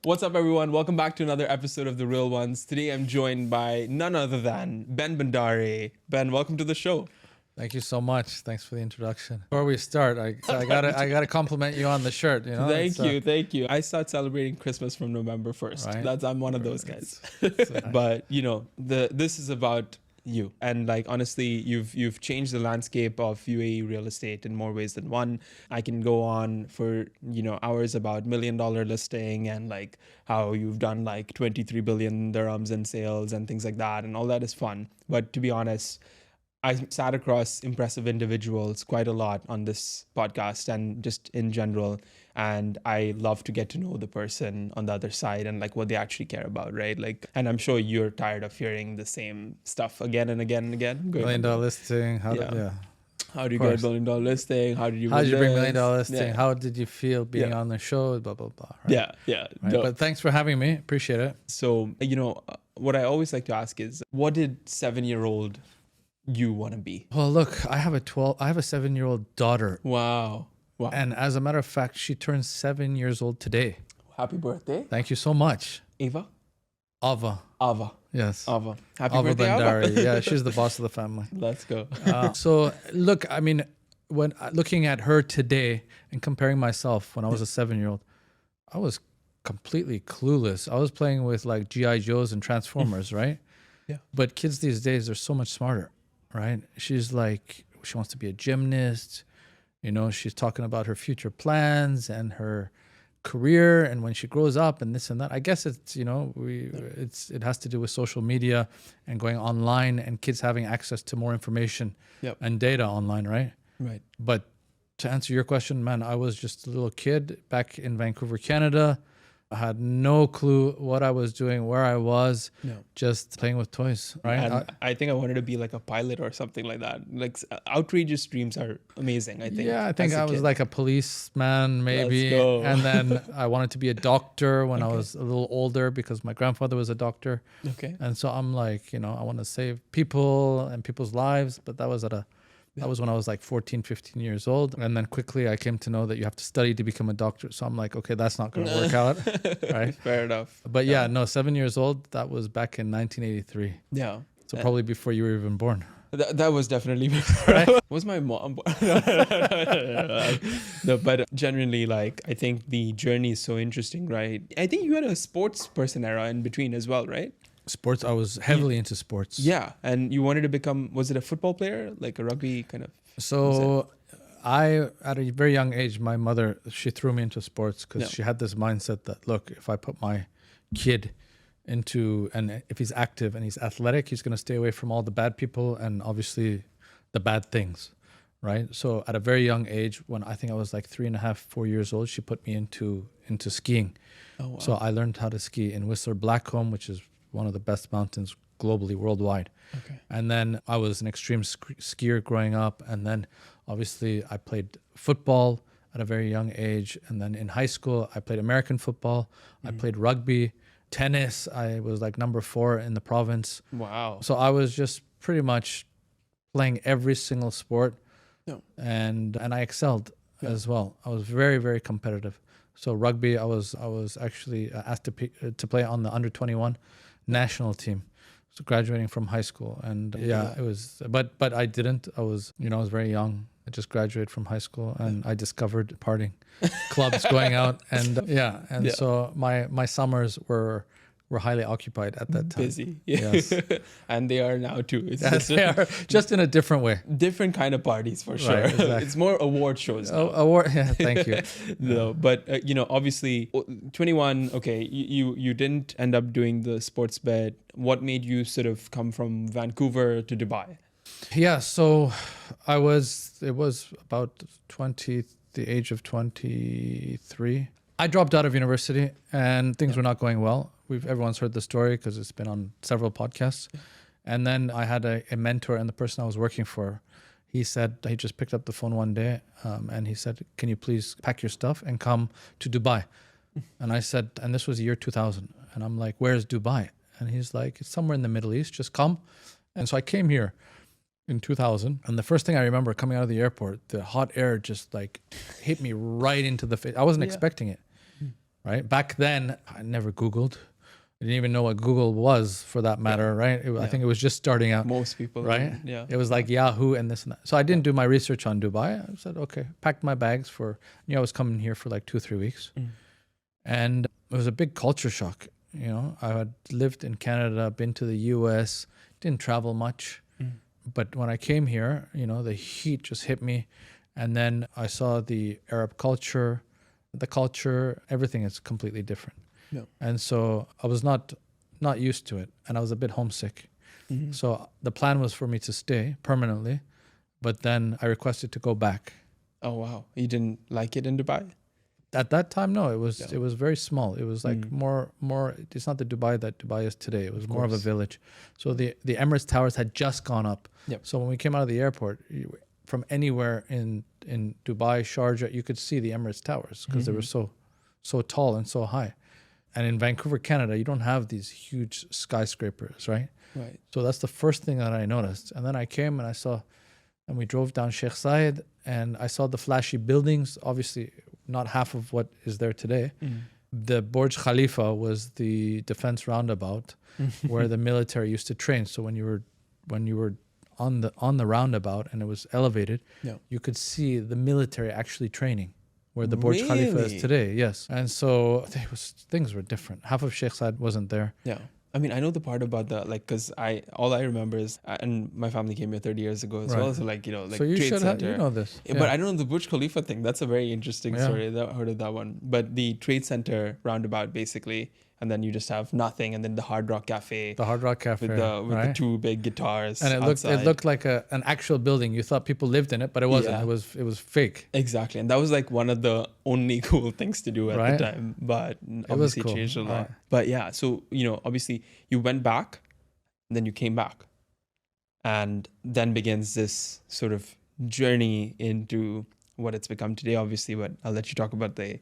What's up, everyone? Welcome back to another episode of The Real Ones. Today, I'm joined by none other than Ben Bandari. Ben, welcome to the show. Thank you so much. Thanks for the introduction. Before we start, I gotta compliment you on the shirt. You know, Thank you. I start celebrating Christmas from November 1st. Right. I'm one of those guys. But this is about you, and like honestly, you've changed the landscape of UAE real estate in more ways than one. I can go on for hours about Million Dollar Listing and like how you've done like 23 billion dirhams in sales and things like that, and all that is fun. But to be honest, I sat across impressive individuals quite a lot on this podcast and just in general. And I love to get to know the person on the other side and like what they actually care about, right? Like, and I'm sure you're tired of hearing the same stuff again and again and again. Million Dollar Listing. How do you get $1 million listing? How did you bring $1 million listing? Yeah. How did you feel being on the show? Blah, blah, blah. Right? Yeah. Right? No. But thanks for having me. Appreciate it. So, what I always like to ask is, what did 7-year-old you want to be? Well, look, I have a 7-year-old daughter. Wow. And as a matter of fact, she turns 7 years old today. Happy birthday. Thank you so much. Ava? Ava. Yes. Ava. Happy Ava birthday, Bandari. Ava. Yeah, she's the boss of the family. Let's go. So look, I mean, when looking at her today and comparing myself when I was a 7-year-old, I was completely clueless. I was playing with like G.I. Joes and Transformers, right? Yeah. But kids these days are so much smarter, right? She's like, she wants to be a gymnast. She's talking about her future plans and her career and when she grows up and this and that. I guess it's, it has to do with social media and going online and kids having access to more information and data online, right? Right. But to answer your question, man, I was just a little kid back in Vancouver, Canada. I had no clue what I was doing, where I was, just playing with toys, right? And I think I wanted to be like a pilot or something like that. Like outrageous dreams are amazing, I think. Yeah, I think I was like a policeman maybe. Let's go. And then I wanted to be a doctor when I was a little older because my grandfather was a doctor. Okay. And so I'm like, I want to save people and people's lives. But that was that was when I was like 14, 15 years old. And then quickly I came to know that you have to study to become a doctor. So I'm like, okay, that's not going to work out. Right. Fair enough. But 7 years old, that was back in 1983. Yeah. So probably before you were even born. That was definitely before. Right? Was my mom born? No, but genuinely, like, I think the journey is so interesting, right? I think you had a sports person era in between as well, right? Sports, I was heavily into sports. Yeah. And you wanted to become, was it a football player? Like a rugby kind of? So at a very young age, my mother, she threw me into sports because she had this mindset that, look, if I put my kid and if he's active and he's athletic, he's going to stay away from all the bad people and obviously the bad things, right? So at a very young age, when I think I was like 3.5, 4 years old, she put me into skiing. Oh, wow. So I learned how to ski in Whistler Blackcomb, which is one of the best mountains globally, worldwide. Okay. And then I was an extreme skier growing up. And then obviously I played football at a very young age. And then in high school, I played American football. I played rugby, tennis. I was like number 4 in the province. Wow. So I was just pretty much playing every single sport. Yeah. And I excelled as well. I was very, very competitive. So rugby, I was actually asked to play on the under 21 national team. So graduating from high school, and it was, but I didn't. I was very young. I just graduated from high school, and I discovered partying, clubs, going out, and so my summers were highly occupied at that time. Busy. Yes. And they are now too. It's They are just in a different way. different kind of parties for sure. Right, exactly. It's more award shows now. Thank you. No, but obviously 21, okay, you didn't end up doing the sports bet. What made you sort of come from Vancouver to Dubai? Yeah, so it was about the age of 23. I dropped out of university and things were not going well. Everyone's heard the story because it's been on several podcasts. And then I had a mentor, and the person I was working for, he said, he just picked up the phone one day and he said, can you please pack your stuff and come to Dubai? And I said, and this was the year 2000. And I'm like, where's Dubai? And he's like, it's somewhere in the Middle East, just come. And so I came here in 2000. And the first thing I remember coming out of the airport, the hot air just like hit me right into the face. I wasn't expecting it. right? Back then, I never Googled. I didn't even know what Google was for that matter, right? I think it was just starting out. Most people, right? Yeah. It was like Yahoo and this and that. So I didn't do my research on Dubai. I said, okay, packed my bags I was coming here for like 2-3 weeks. And it was a big culture shock. I had lived in Canada, been to the US, didn't travel much. But when I came here, the heat just hit me. And then I saw the Arab culture, everything is completely different. Yeah. And so I was not used to it, and I was a bit homesick. So the plan was for me to stay permanently, but then I requested to go back. Oh wow, you didn't like it in Dubai? At that time, no. It was very small. It was like more. It's not the Dubai that Dubai is today. It was more of a village. So the Emirates Towers had just gone up. Yep. So when we came out of the airport, from anywhere in Dubai, Sharjah, you could see the Emirates Towers because they were so tall and so high. And in Vancouver, Canada, you don't have these huge skyscrapers, right? Right. So that's the first thing that I noticed. And then I came and we drove down Sheikh Zayed, and I saw the flashy buildings. Obviously, not half of what is there today. The Burj Khalifa was the defense roundabout where the military used to train. So when you were on the roundabout and it was elevated, you could see the military actually training. Where the Burj Khalifa is today, yes. And so things were different. Half of Sheikh Zayed wasn't there. Yeah. I mean, I know the part about the, because all I remember is, and my family came here 30 years ago as well. So so you Trade should Center. you know this. Yeah. But I don't know the Burj Khalifa thing. That's a very interesting story. I heard of that one. But the Trade Center roundabout, basically, and then you just have nothing, and then the Hard Rock Cafe. The Hard Rock Cafe with the two big guitars. And it looked like an actual building. You thought people lived in it, but it wasn't. Yeah. It was fake. Exactly. And that was like one of the only cool things to do at the time. But obviously cool. Changed a lot. But yeah, so obviously you went back, and then you came back. And then begins this sort of journey into what it's become today, obviously, but I'll let you talk about the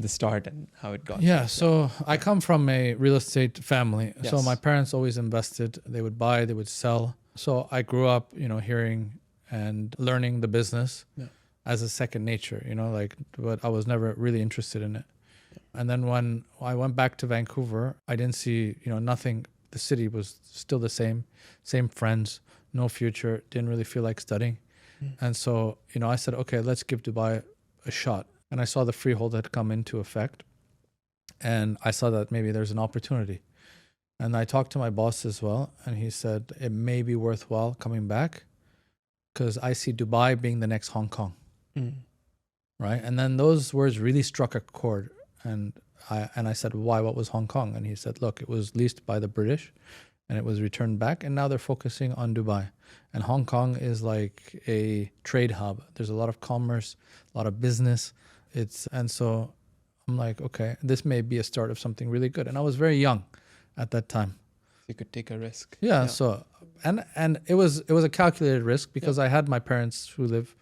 start and how it got. Yeah, so I come from a real estate family. Yes. So my parents always invested. They would buy, they would sell. So I grew up, hearing and learning the business as a second nature, but I was never really interested in it. Yeah. And then when I went back to Vancouver, I didn't see, nothing. The city was still the same friends, no future, didn't really feel like studying. And so, I said, okay, let's give Dubai a shot. And I saw the freehold had come into effect, and I saw that maybe there's an opportunity. And I talked to my boss as well, and he said it may be worthwhile coming back because I see Dubai being the next Hong Kong. Right? And then those words really struck a chord. And I said, why? What was Hong Kong? And he said, look, it was leased by the British and it was returned back, and now they're focusing on Dubai. And Hong Kong is like a trade hub. There's a lot of commerce, a lot of business. And so I'm like, okay, this may be a start of something really good. And I was very young at that time. You could take a risk. Yeah. So, and it was a calculated risk because I had my parents who live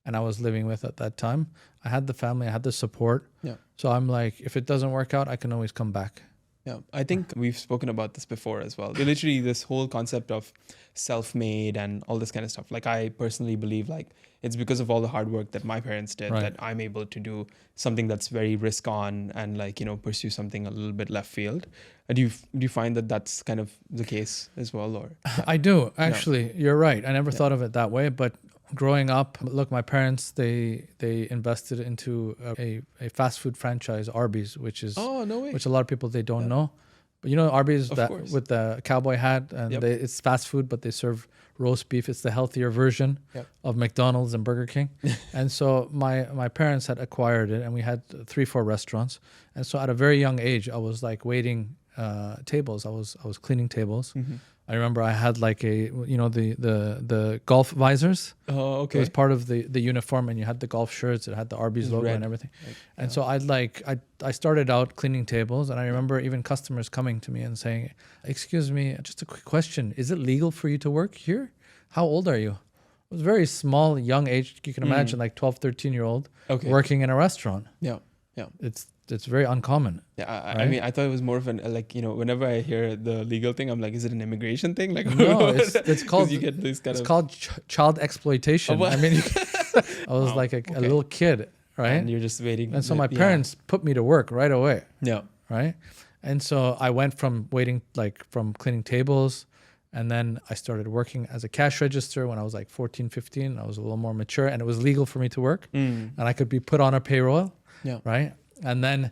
and I was living with at that time. I had the family, I had the support. Yeah. So I'm like, if it doesn't work out, I can always come back. Yeah, I think we've spoken about this before as well. Literally this whole concept of self-made and all this kind of stuff. Like I personally believe like it's because of all the hard work that my parents did that I'm able to do something that's very risk on and pursue something a little bit left field. Do you find that that's kind of the case as well? Or I do actually. You're right. I never thought of it that way, but growing up, look, my parents, they invested into a fast food franchise, Arby's, which is which a lot of people they don't know. But Arby's with the cowboy hat, and it's fast food, but they serve roast beef. It's the healthier version of McDonald's and Burger King. And so my parents had acquired it, and we had 3-4 restaurants. And so at a very young age, I was like waiting tables. I was cleaning tables. Mm-hmm. I remember I had like the golf visors. Oh, okay. It was part of the uniform, and you had the golf shirts. It had the Arby's logo and everything. And so I started out cleaning tables, and I remember even customers coming to me and saying, "Excuse me, just a quick question: is it legal for you to work here? How old are you?" It was very small, young age. You can imagine like 12, 13-year-old working in a restaurant. Yeah, yeah. It's very uncommon. Yeah, I mean, I thought it was more of an whenever I hear the legal thing, I'm like, is it an immigration thing? Like, no, it's called you get this kind called child exploitation. Oh, I mean, I was like a little kid right? And you're just waiting. And so my parents put me to work right away. Yeah. Right. And so I went from from cleaning tables, and then I started working as a cash register when I was like 14, 15. I was a little more mature, and it was legal for me to work, and I could be put on a payroll. Yeah. Right. And then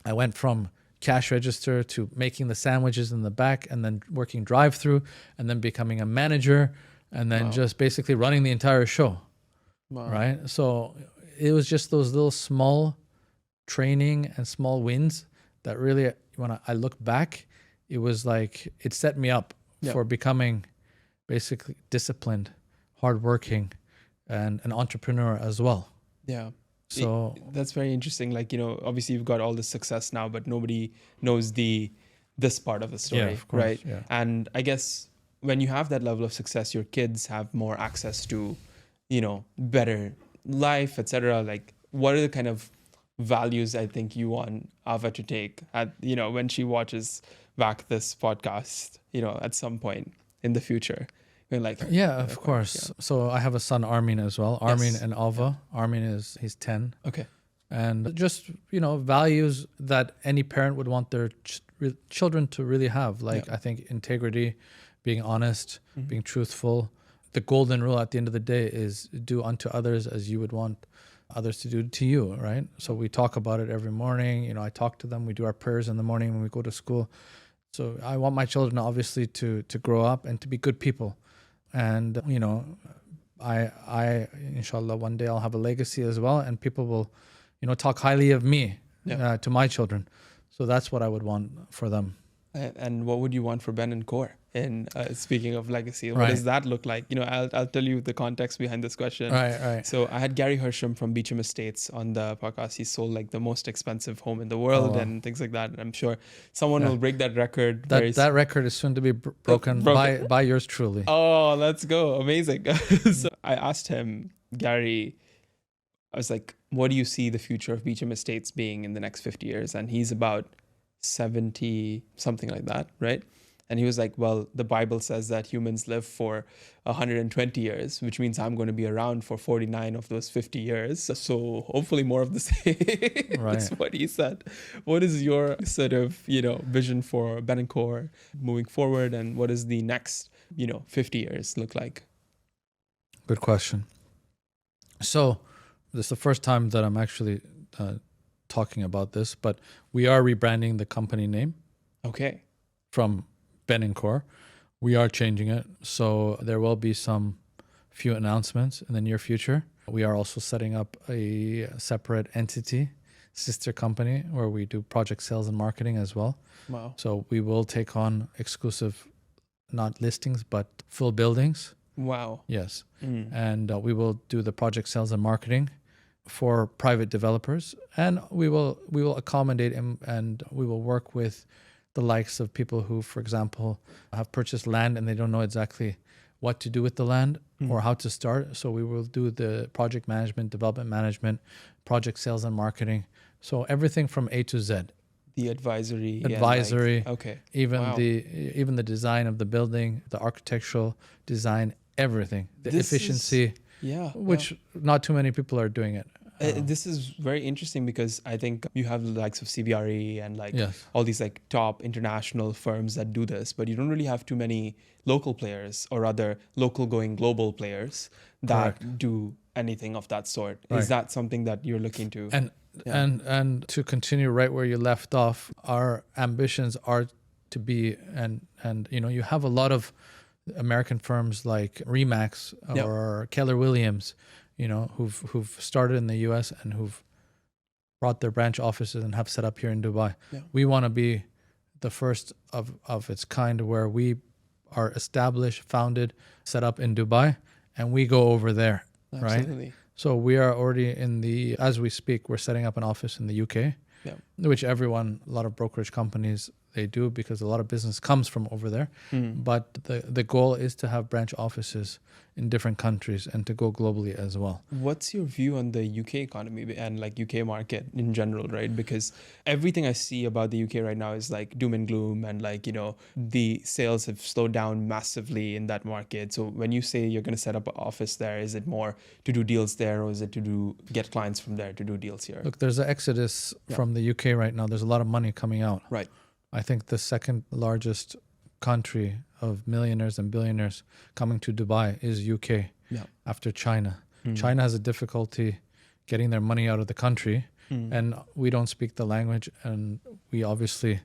I went from cash register to making the sandwiches in the back, and then working drive through, and then becoming a manager, and then just basically running the entire show. Wow. Right. So it was just those little small training and small wins that really, when I look back, it was like it set me up for becoming basically disciplined, hardworking, and an entrepreneur as well. Yeah. So that's very interesting. Like, obviously you've got all this success now, but nobody knows this part of the story, yeah, of course, right? Yeah. And I guess when you have that level of success, your kids have more access to, better life, etc. Like, what are the kind of values I think you want Ava to take at, when she watches back this podcast, at some point in the future? Like, yeah, of course. Yeah. So I have a son, Armin, as well. Armin and Alva. Yeah. Armin he's 10. Okay. And just, values that any parent would want their children to really have. Like, I think integrity, being honest, being truthful. The golden rule at the end of the day is do unto others as you would want others to do to you, right? So we talk about it every morning. I talk to them. We do our prayers in the morning when we go to school. So I want my children obviously to grow up and to be good people. And, I inshallah, one day I'll have a legacy as well, and people will, talk highly of me to my children. So that's what I would want for them. And what would you want for Ben and Core? And speaking of legacy, what does that look like? I'll tell you the context behind this question. Right. So I had Gary Hersham from Beecham Estates on the podcast. He sold like the most expensive home in the world and things like that. And I'm sure someone will break that record. That record is soon to be broken. By yours truly. Oh, let's go. Amazing. So I asked him, Gary, I was like, what do you see the future of Beecham Estates being in the next 50 years? And he's about 70, something like that, right? And he was like, well, the Bible says that humans live for 120 years, which means I'm going to be around for 49 of those 50 years. So hopefully more of the same. That's what he said. What is your sort of, vision for Ben and Core moving forward? And what does the next, 50 years look like? Good question. So this is the first time that I'm actually talking about this, but we are rebranding the company name. Okay. From Ben and Core. We are changing it. So there will be few announcements in the near future. We are also setting up a separate entity, sister company, where we do project sales and marketing as well. Wow. So we will take on exclusive, not listings, but full buildings. Wow. Yes. And we will do the project sales and marketing for private developers. And we will accommodate and we will work with the likes of people who, for example, have purchased land and they don't know exactly what to do with the land or how to start. So we will do the project management, development management, project sales and marketing. So everything from A to Z. The advisory. Okay. Even the design of the building, the architectural design, everything. The efficiency. Which not too many people are doing it. This is very interesting because I think you have the likes of CBRE and all these top international firms that do this, but you don't really have too many local players or other local going global players that do anything of that sort. Right. Is that something that you're looking to? And to continue right where you left off, our ambitions are to be and you have a lot of American firms like Remax or Keller Williams, who've started in the US and who've brought their branch offices and have set up here in Dubai. Yeah. We want to be the first of its kind where we are established, founded, set up in Dubai, and we go over there. Absolutely. Right? So we are already as we speak, we're setting up an office in the UK, which a lot of brokerage companies, they do because a lot of business comes from over there. But the goal is to have branch offices in different countries and to go globally as well. What's your view on the UK economy and like UK market in general, right? Because everything I see about the UK right now is like doom and gloom, and like, you know, the sales have slowed down massively in that market. So when you say you're going to set up an office there, is it more to do deals there, or is it to get clients from there to do deals here? Look, there's an exodus from the UK right now. There's a lot of money coming out. Right. I think the second largest country of millionaires and billionaires coming to Dubai is UK after China. China has a difficulty getting their money out of the country, and we don't speak the language, and we obviously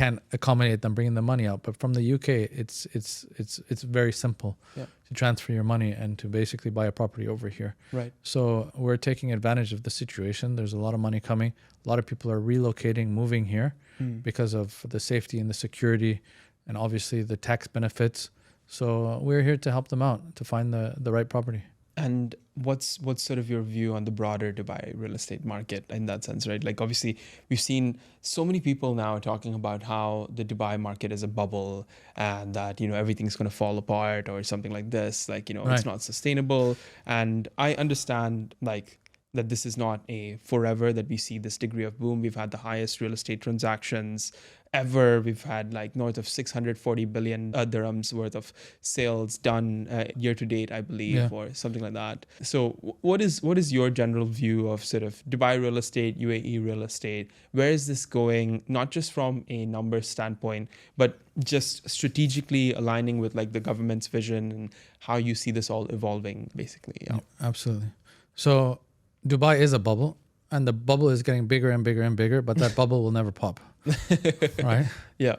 can't accommodate them bringing the money out. But from the UK, it's very simple to transfer your money and to basically buy a property over here. Right. So we're taking advantage of the situation. There's a lot of money coming. A lot of people are relocating, moving here because of the safety and the security, and obviously the tax benefits. So we're here to help them out to find the right property. And what's sort of your view on the broader Dubai real estate market in that sense, right? Like obviously we've seen so many people now talking about how the Dubai market is a bubble and that, you know, everything's going to fall apart or something like this, like, you know, it's not sustainable. And I understand like that this is not a forever that we see this degree of boom. We've had the highest real estate transactions ever. We've had like north of 640 billion dirhams worth of sales done year to date, I believe, or something like that. So what is your general view of sort of Dubai real estate, UAE real estate? Where is this going? Not just from a numbers standpoint, but just strategically aligning with like the government's vision and how you see this all evolving, basically. Yeah, absolutely. So Dubai is a bubble, and the bubble is getting bigger and bigger and bigger, but that bubble will never pop. Right? Yeah.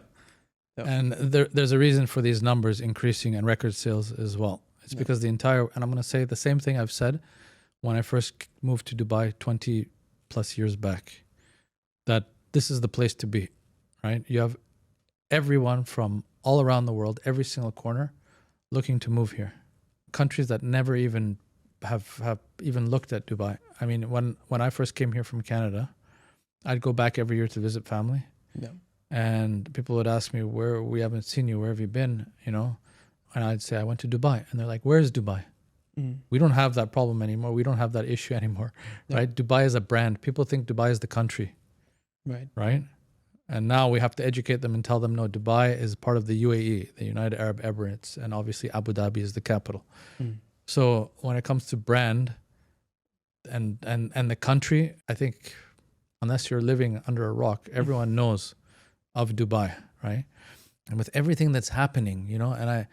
And there's a reason for these numbers increasing and record sales as well. It's because the entire, and I'm going to say the same thing I've said when I first moved to Dubai 20 plus years back, that this is the place to be, right? You have everyone from all around the world, every single corner, looking to move here. Countries that never even have even looked at Dubai. I mean, when I first came here from Canada, I'd go back every year to visit family. Yeah. And people would ask me, where we haven't seen you, where have you been? You know? And I'd say, I went to Dubai. And they're like, where's Dubai? We don't have that problem anymore. We don't have that issue anymore. Right? Dubai is a brand. People think Dubai is the country. Right? And now we have to educate them and tell them, no, Dubai is part of the UAE, the United Arab Emirates, and obviously Abu Dhabi is the capital. So when it comes to brand and the country, I think unless you're living under a rock, everyone knows of Dubai, right? And with everything that's happening, you know, and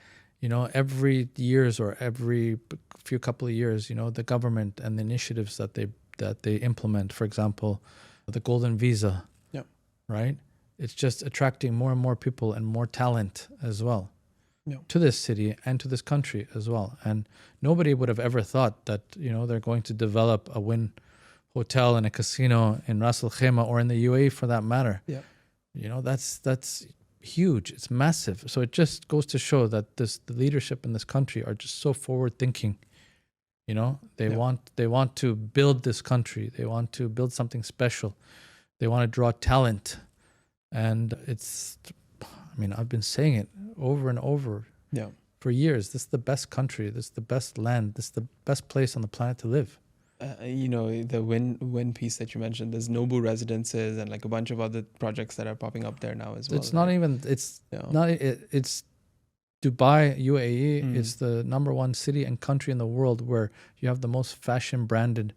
every years or every few couple of years, you know, the government and the initiatives that they implement, for example, the golden visa, right? It's just attracting more and more people and more talent as well to this city and to this country as well. And nobody would have ever thought that, you know, they're going to develop a Wynn hotel and a casino in Ras Al Khaimah or in the UAE for that matter. You know, that's huge. It's massive. So it just goes to show that the leadership in this country are just so forward thinking. You know, they want to build this country. They want to build something special. They want to draw talent. And I mean, I've been saying it over and over for years. This is the best country. This is the best land. This is the best place on the planet to live. You know, the Wynn piece that you mentioned, there's Nobu residences and like a bunch of other projects that are popping up there now as well. It's not even, it's Dubai, UAE. It's the number one city and country in the world where you have the most fashion branded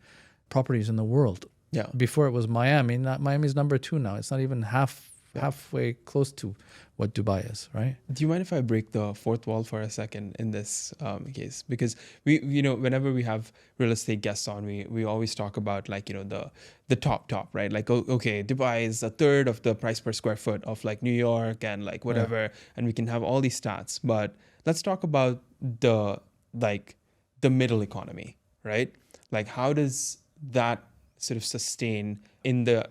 properties in the world. Before it was Miami. Miami's number 2 now. It's not even halfway close to what Dubai is, right? Do you mind if I break the fourth wall for a second in this case? Because we, you know, whenever we have real estate guests on, we always talk about like, you know, the top, right? Like, okay, Dubai is a third of the price per square foot of like New York and like whatever, and we can have all these stats. But let's talk about the middle economy, right? Like, how does that sort of sustain in the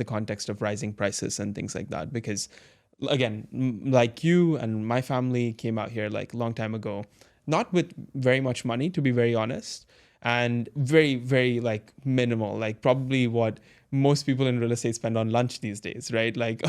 context of rising prices and things like that? Because again, like you and my family came out here like a long time ago, not with very much money, to be very honest, and very, very like minimal, like probably what most people in real estate spend on lunch these days, right? Like,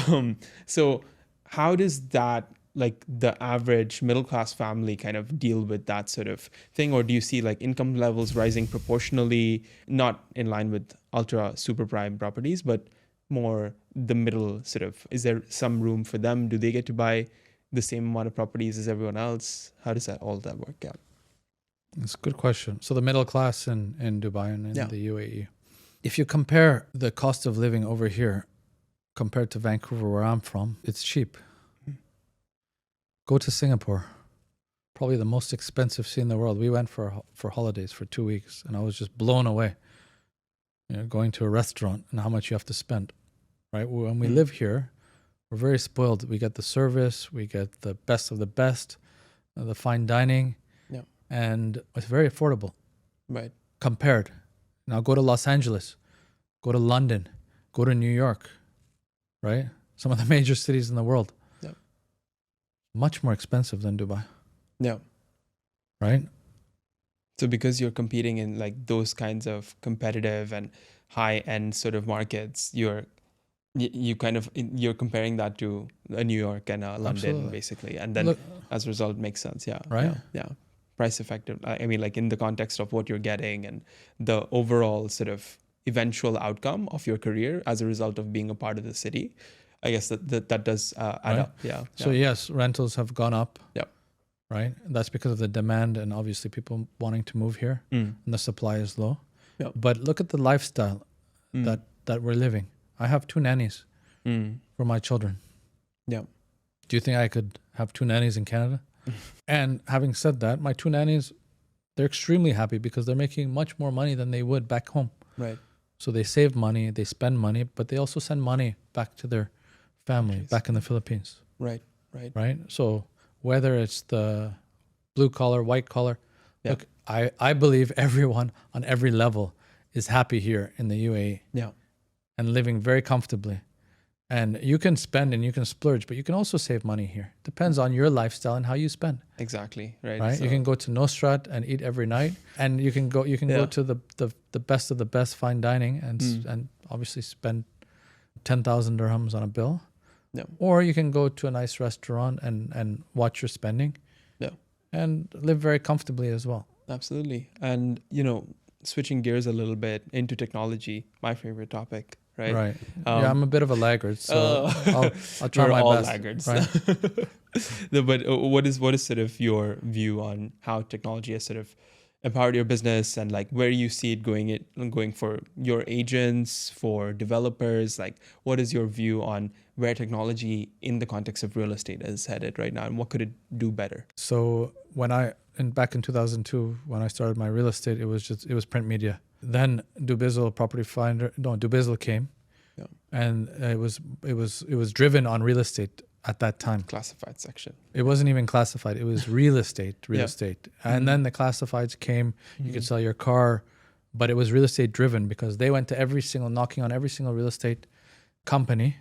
so how does that, like the average middle class family kind of deal with that sort of thing? Or do you see like income levels rising proportionally, not in line with ultra super prime properties, but more the middle sort of, is there some room for them? Do they get to buy the same amount of properties as everyone else? How does all that work out? It's a good question. So the middle class in Dubai and in Yeah. the UAE, if you compare the cost of living over here compared to Vancouver, where I'm from, it's cheap. Go to Singapore, probably the most expensive city in the world. We went for holidays for 2 weeks, and I was just blown away. You know, going to a restaurant and how much you have to spend, right? When we live here, we're very spoiled. We get the service, we get the best of the best, the fine dining, and it's very affordable. Right. Compared. Now go to Los Angeles, go to London, go to New York, right? Some of the major cities in the world. Much more expensive than Dubai. Yeah. Right? So because you're competing in like those kinds of competitive and high end sort of markets, you're comparing that to a New York and a London. Absolutely. Basically. And then as a result, makes sense. Yeah. Right. Yeah. Price effective. I mean, like in the context of what you're getting and the overall sort of eventual outcome of your career as a result of being a part of the city, I guess that does add up. Yeah. So yes, rentals have gone up. Yeah. Right. That's because of the demand and obviously people wanting to move here, and the supply is low. Yeah. But look at the lifestyle that we're living. I have 2 nannies for my children. Yeah. Do you think I could have 2 nannies in Canada? And having said that, my 2 nannies, they're extremely happy because they're making much more money than they would back home. Right. So they save money, they spend money, but they also send money back to their family back in the Philippines. Right. So whether it's the blue collar, white collar, look, I believe everyone on every level is happy here in the UAE. Yeah. And living very comfortably. And you can spend and you can splurge, but you can also save money here. Depends on your lifestyle and how you spend. Exactly. Right. So you can go to Nostrat and eat every night, and you can go to the best of the best fine dining and obviously spend 10,000 dirhams on a bill. Yeah. Or you can go to a nice restaurant and watch your spending. Yeah. And live very comfortably as well. Absolutely. And switching gears a little bit into technology, my favorite topic. Right. Yeah, I'm a bit of a laggard, so I'll try my best. Laggards. Right. But what is sort of your view on how technology has sort of empowered your business, and like where you see it going for your agents, for developers? Like, what is your view on where technology in the context of real estate is headed right now, and what could it do better? So back in 2002, when I started my real estate, it was print media. Then Dubizzle came, and it was driven on real estate at that time. Classified section. It wasn't even classified. It was real estate. And then the classifieds came. You could sell your car, but it was real estate driven because they went to knocking on every single real estate company.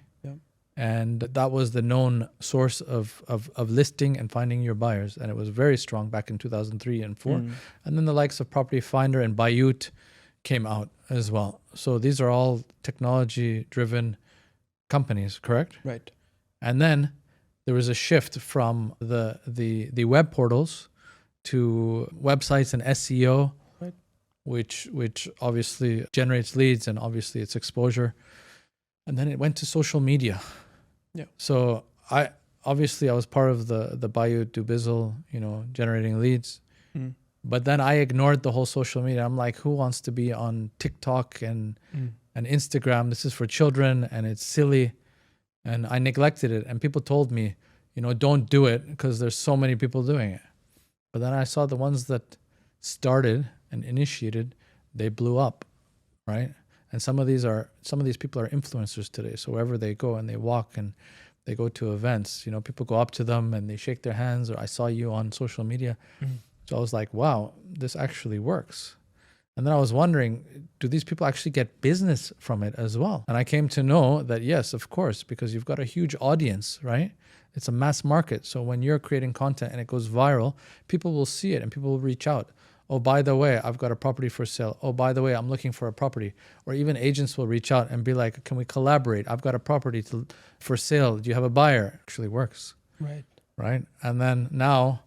And that was the known source of listing and finding your buyers. And it was very strong back in 2003 and 4. And then the likes of Property Finder and Bayut came out as well. So these are all technology-driven companies, correct? Right. And then there was a shift from the web portals to websites and SEO, right, which obviously generates leads and obviously it's exposure. And then it went to social media. Yeah. So I was part of the Bayut Dubizzle, generating leads. But then I ignored the whole social media. I'm like, who wants to be on TikTok and Instagram? This is for children and it's silly. And I neglected it. And people told me, don't do it because there's so many people doing it. But then I saw the ones that started and initiated, they blew up, right? And some of these people are influencers today. So wherever they go and they walk and they go to events, people go up to them and they shake their hands, or I saw you on social media. So I was like, wow, this actually works. And then I was wondering, do these people actually get business from it as well? And I came to know that yes, of course, because you've got a huge audience, right? It's a mass market. So when you're creating content and it goes viral, people will see it and people will reach out. Oh, by the way, I've got a property for sale. Oh, by the way, I'm looking for a property. Or even agents will reach out and be like, can we collaborate? I've got a property for sale. Do you have a buyer? Actually works. Right. Right. And then now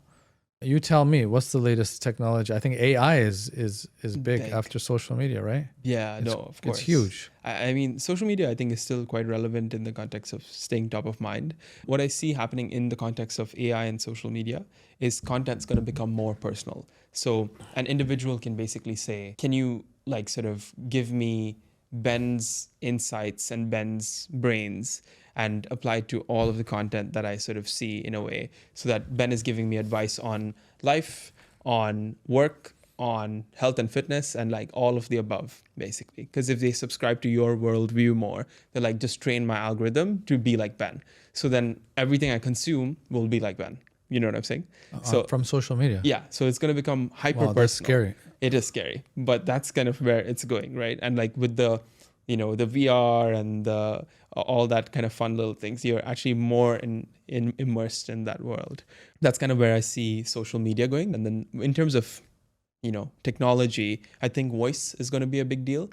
you tell me, what's the latest technology? I think AI is big after social media, right? Yeah, no, of course. It's huge. I mean, social media, I think, is still quite relevant in the context of staying top of mind. What I see happening in the context of AI and social media is content's going to become more personal. So an individual can basically say, can you like sort of give me Ben's insights and Ben's brains and apply it to all of the content that I sort of see in a way, so that Ben is giving me advice on life, on work, on health and fitness, and like all of the above, basically. Because if they subscribe to your worldview more, they're like, just train my algorithm to be like Ben. So then everything I consume will be like Ben. You know what I'm saying? So From social media. Yeah. So it's going to become hyper personal. Wow, that's scary. It is scary, but that's kind of where it's going, right? And like with the, the VR and the all that kind of fun little things, you're actually more immersed in that world. That's kind of where I see social media going. And then in terms of, technology, I think voice is going to be a big deal.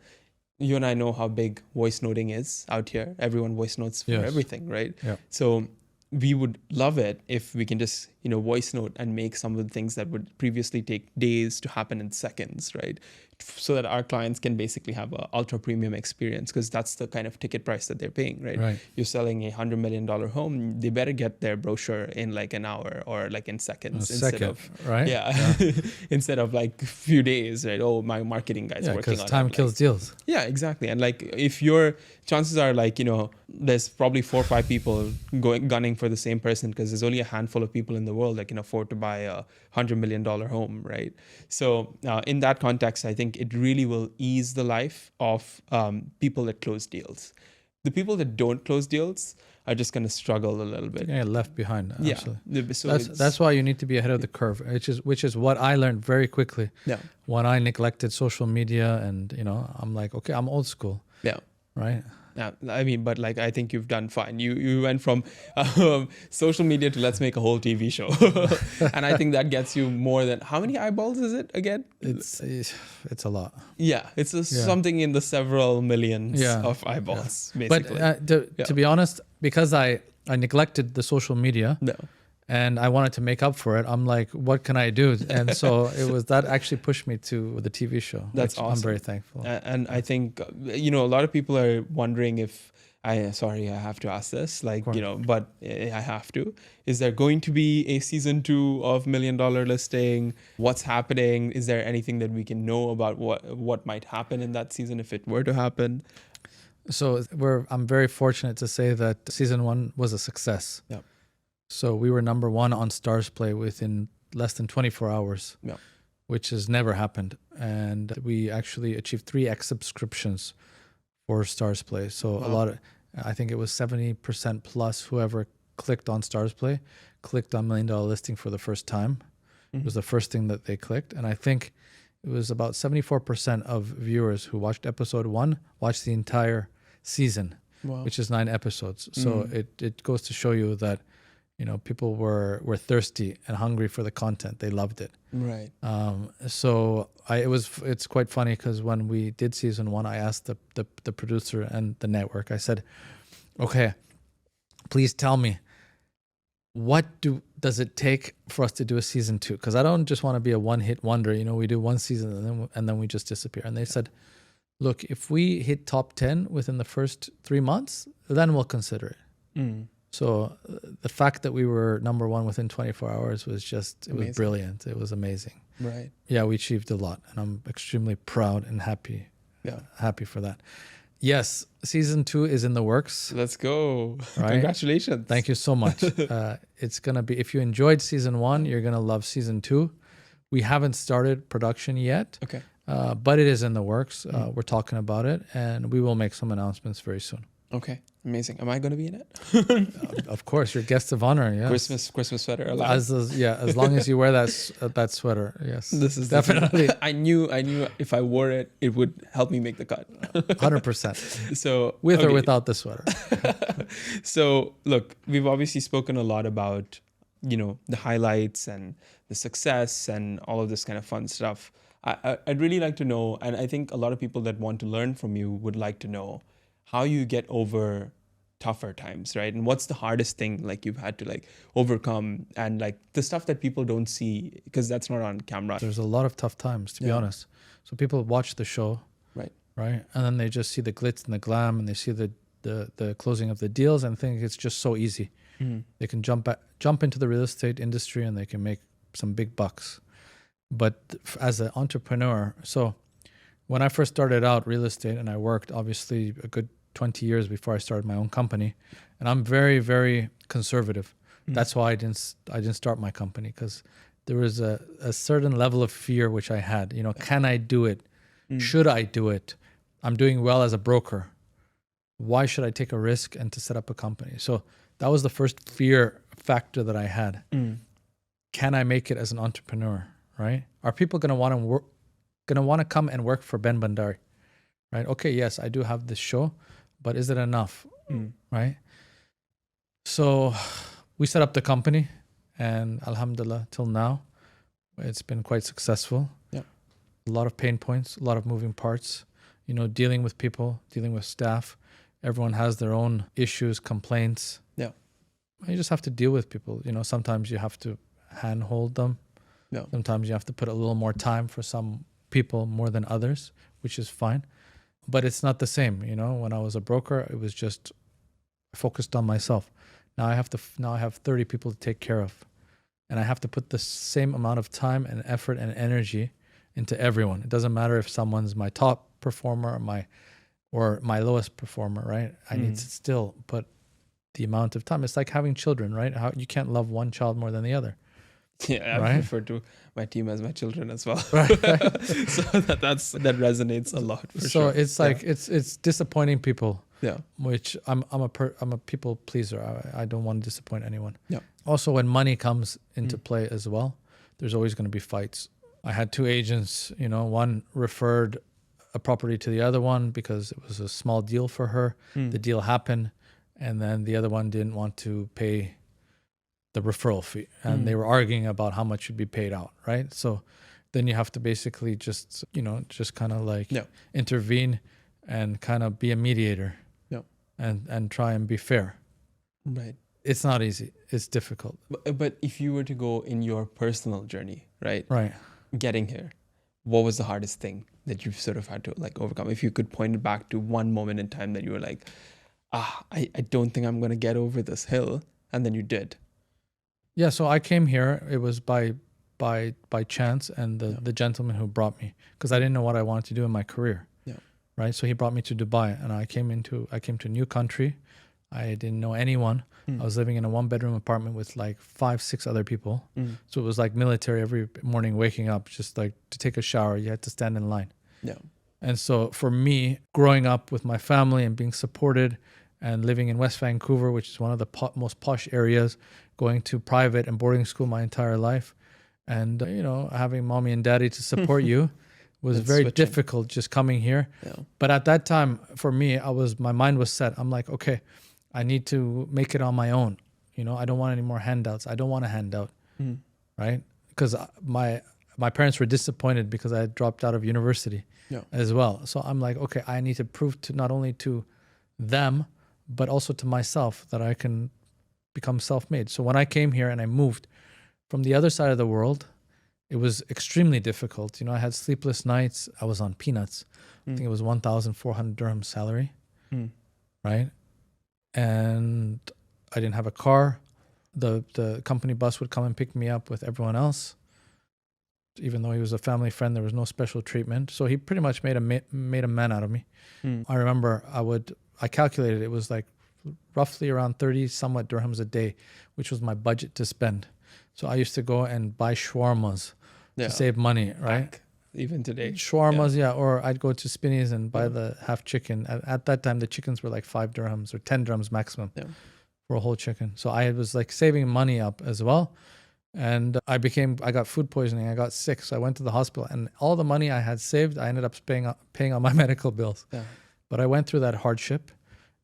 You and I know how big voice noting is out here. Everyone voice notes for everything, right? Yeah. So we would love it if we can just, voice note and make some of the things that would previously take days to happen in seconds, right? So that our clients can basically have a ultra premium experience, because that's the kind of ticket price that they're paying, right? You're selling $100 million home, they better get their brochure in like an hour or like in seconds right? Instead of like a few days, right? Oh, my marketing guy's working on it. Because time kills deals. Yeah, exactly. And like if your chances are like, there's probably 4 or 5 people gunning for the same person, because there's only a handful of people in the world that can afford to buy a $100 million home, right? So in that context, I think it really will ease the life of people that close deals. The people that don't close deals are just going to struggle a little bit. Yeah, left behind. Absolutely. Yeah. So that's why you need to be ahead of the curve, which is what I learned very quickly. Yeah. When I neglected social media, and I'm like, okay, I'm old school. Yeah. Right. Yeah, I mean, but like I think you've done fine. You went from social media to let's make a whole TV show, and I think that gets you more than, how many eyeballs is it again? It's a lot. Yeah, it's something in the several millions of eyeballs, basically. But to be honest, because I neglected the social media. No. And I wanted to make up for it. I'm like, what can I do? And so that actually pushed me to the TV show. That's awesome. I'm very thankful. And I think, a lot of people are wondering if, I have to ask this, but I have to. Is there going to be a season 2 of Million Dollar Listing? What's happening? Is there anything that we can know about what might happen in that season if it were to happen? So I'm very fortunate to say that season 1 was a success. Yeah. So we were number 1 on Stars Play within less than 24 hours, which has never happened. And we actually achieved 3x subscriptions for Stars Play. So I think it was 70% plus whoever clicked on Stars Play clicked on Million Dollar Listing for the first time. Mm-hmm. It was the first thing that they clicked. And I think it was about 74% of viewers who watched episode 1 watched the entire season, which is 9 episodes. So it goes to show you that people were thirsty and hungry for the content. They loved it. Right. It's quite funny, because when we did season 1, I asked the producer and the network, I said, okay, please tell me, what does it take for us to do a season 2? Because I don't just want to be a one-hit wonder. We do one season and then we just disappear. And they said, look, if we hit top 10 within the first 3 months, then we'll consider it. Mm. So the fact that we were number 1 within 24 hours was was brilliant. It was amazing. Right. Yeah, we achieved a lot, and I'm extremely proud and happy for that. Yes, season 2 is in the works. Let's go. Right? Congratulations. Thank you so much. It's going to be, if you enjoyed season 1, you're going to love season 2. We haven't started production yet. Okay. But it is in the works. We're talking about it, and we will make some announcements very soon. Okay, amazing. Am I going to be in it? Of course, you're guest of honor. Yes. Christmas sweater allowed. As long as you wear that sweater. Yes, this is definitely. I knew if I wore it, it would help me make the cut. 100%. So with or without the sweater. So look, we've obviously spoken a lot about the highlights and the success and all of this kind of fun stuff. I'd really like to know, and I think a lot of people that want to learn from you would like to know how you get over tougher times, right? And what's the hardest thing like you've had to like overcome, and like the stuff that people don't see because that's not on camera. There's a lot of tough times, to be honest. So people watch the show, right? And then they just see the glitz and the glam, and they see the closing of the deals and think it's just so easy. They can jump into the real estate industry and they can make some big bucks. But as an entrepreneur, so when I first started out real estate, and I worked obviously a good 20 years before I started my own company, and I'm very, very conservative. That's why I didn't start my company, because there was a certain level of fear which I had. You know, can I do it? Should I do it? I'm doing well as a broker. Why should I take a risk and to set up a company? So that was the first fear factor that I had. Can I make it as an entrepreneur? Right? Are people going to want to come and work for Ben Bandari? Right? Okay, yes, I do have this show, but is it enough? Right? So we set up the company, and alhamdulillah, till now, it's been quite successful. A lot of pain points, a lot of moving parts, you know, dealing with people, dealing with staff. Everyone has their own issues, complaints. You just have to deal with people. You know, sometimes you have to handhold them. Sometimes you have to put a little more time for some people more than others, which is fine. But it's not the same. You know, when I was a broker, it was just focused on myself. Now I have 30 people to take care of, and I have to put the same amount of time and effort and energy into everyone. It doesn't matter if someone's my top performer or my lowest performer, right? I need to still put the amount of time. It's like having children, right? How you can't love one child more than the other. Yeah, I right? refer to my team as my children as well. Right. So that resonates a lot. For so sure. It's like it's disappointing people. Which I'm a people pleaser. I don't want to disappoint anyone. Also, when money comes into play as well, there's always going to be fights. I had two agents, you know, one referred a property to the other one because it was a small deal for her. The deal happened, and then the other one didn't want to pay the referral fee, and they were arguing about how much should be paid out, right? So then you have to basically just, you know, just kind of like intervene and kind of be a mediator and try and be fair. Right. It's not easy. It's difficult. But if you were to go in your personal journey, right? Right. Getting here, what was the hardest thing that you've sort of had to like overcome? If you could point it back to one moment in time that you were like, I don't think I'm going to get over this hill. And then you did. Yeah. So I came here. It was by chance, and the gentleman who brought me, because I didn't know what I wanted to do in my career. Right. So he brought me to Dubai, and I came to a new country. I didn't know anyone. I was living in a 1-bedroom apartment with like 5-6 other people. So it was like military. Every morning waking up, just like to take a shower, you had to stand in line. And so for me, growing up with my family and being supported and living in West Vancouver, which is one of the most posh areas, going to private and boarding school my entire life, and you know, having mommy and daddy to support you was very difficult just coming here. But at that time, for me, my mind was set. I'm like, okay, I need to make it on my own. You know, I don't want any more handouts. I don't want a handout, right? Because my parents were disappointed because I had dropped out of university as well. So I'm like, okay, I need to prove to not only to them, but also to myself that I can become self-made. So when I came here and I moved from the other side of the world, it was extremely difficult. You know, I had sleepless nights. I was on peanuts. I think it was 1,400 dirham salary, right? And I didn't have a car. The company bus would come and pick me up with everyone else. Even though he was a family friend, there was no special treatment. So he pretty much made a man out of me. I remember I calculated it was like roughly around 30 somewhat dirhams a day, which was my budget to spend. So I used to go and buy shawarmas to save money, right? Back, even today. Shawarmas, or I'd go to Spinneys and buy the half chicken. At that time, the chickens were like 5 dirhams or 10 dirhams maximum for a whole chicken. So I was like saving money up as well. And I got food poisoning. I got sick. So I went to the hospital, and all the money I had saved, I ended up paying on my medical bills. But I went through that hardship.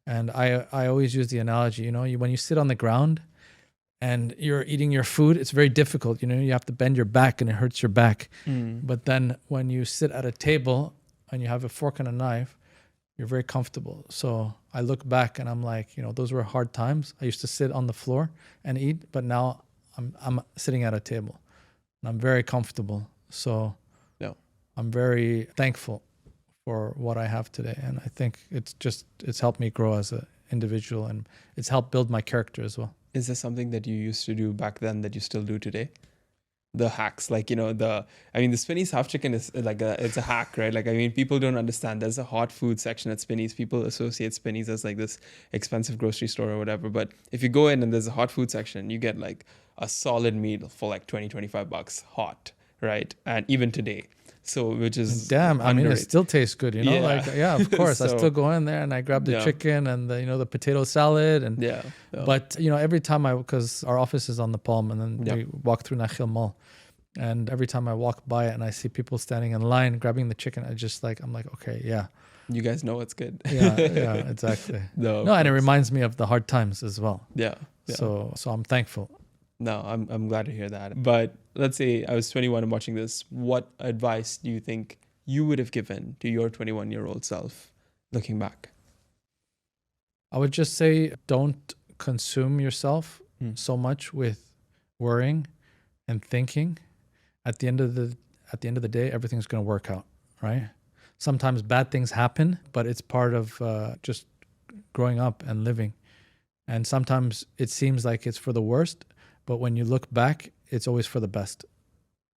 And I always use the analogy, you know, when you sit on the ground and you're eating your food, it's very difficult. You have to bend your back and it hurts your back. But then when you sit at a table and you have a fork and a knife, you're very comfortable. So I look back and I'm like, those were hard times. I used to sit on the floor and eat, but now I'm sitting at a table and I'm very comfortable. So I'm very thankful for what I have today. And I think it's helped me grow as an individual, and it's helped build my character as well. Is there something that you used to do back then that you still do today? The hacks, the Spinneys half chicken is it's a hack, right? People don't understand. There's a hot food section at Spinneys. People associate Spinneys as this expensive grocery store or whatever. But if you go in and there's a hot food section, you get a solid meal for $20-25 hot, right? And even today. So, which is damn. underrated. It still tastes good, of course. So, I still go in there and I grab the chicken and the potato salad and But every time because our office is on the Palm, and then we walk through Nakhil Mall, and every time I walk by it and I see people standing in line grabbing the chicken, I'm like, okay, yeah. You guys know it's good. yeah, exactly. And it reminds me of the hard times as well. Yeah. So I'm thankful. No, I'm glad to hear that. But let's say I was 21 and watching this. What advice do you think you would have given to your 21-year-old self looking back? I would just say don't consume yourself so much with worrying and thinking. At the end of the day, everything's going to work out, right? Sometimes bad things happen, but it's part of just growing up and living. And sometimes it seems like it's for the worst, but when you look back, it's always for the best.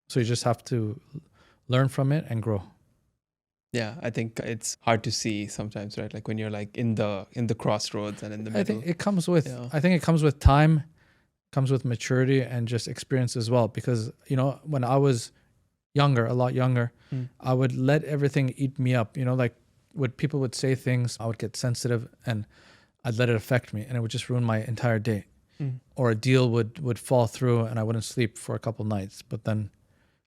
So you just have to learn from it and grow. Yeah, I think it's hard to see sometimes, right? When you're in the crossroads and in the middle. I think it comes with time, comes with maturity and just experience as well. Because when I was younger, a lot younger, I would let everything eat me up. When people would say things, I would get sensitive and I'd let it affect me, and it would just ruin my entire day. Or a deal would fall through and I wouldn't sleep for a couple nights. But then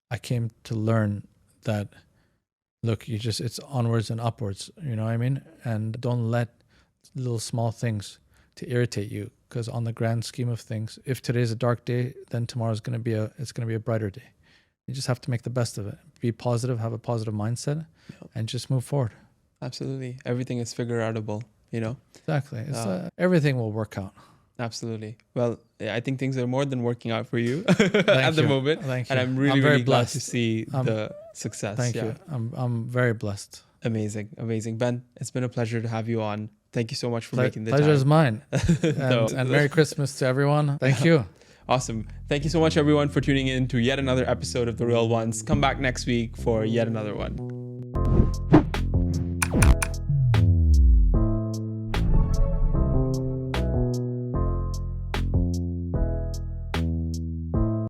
I came to learn that, look, it's onwards and upwards, you know what I mean? And don't let little small things to irritate you, because on the grand scheme of things, if today's a dark day, then tomorrow's going to be a brighter day. You just have to make the best of it. Be positive, have a positive mindset, and just move forward. Absolutely. Everything is figure outable, Exactly. Everything will work out. Absolutely. Well, I think things are more than working out for you at the moment. Thank you. And I'm really glad to see the success. Thank you. I'm very blessed. Amazing. Ben, it's been a pleasure to have you on. Thank you so much for making the time. Pleasure is mine. And Merry Christmas to everyone. Thank you. Awesome. Thank you so much, everyone, for tuning in to yet another episode of The Real Ones. Come back next week for yet another one.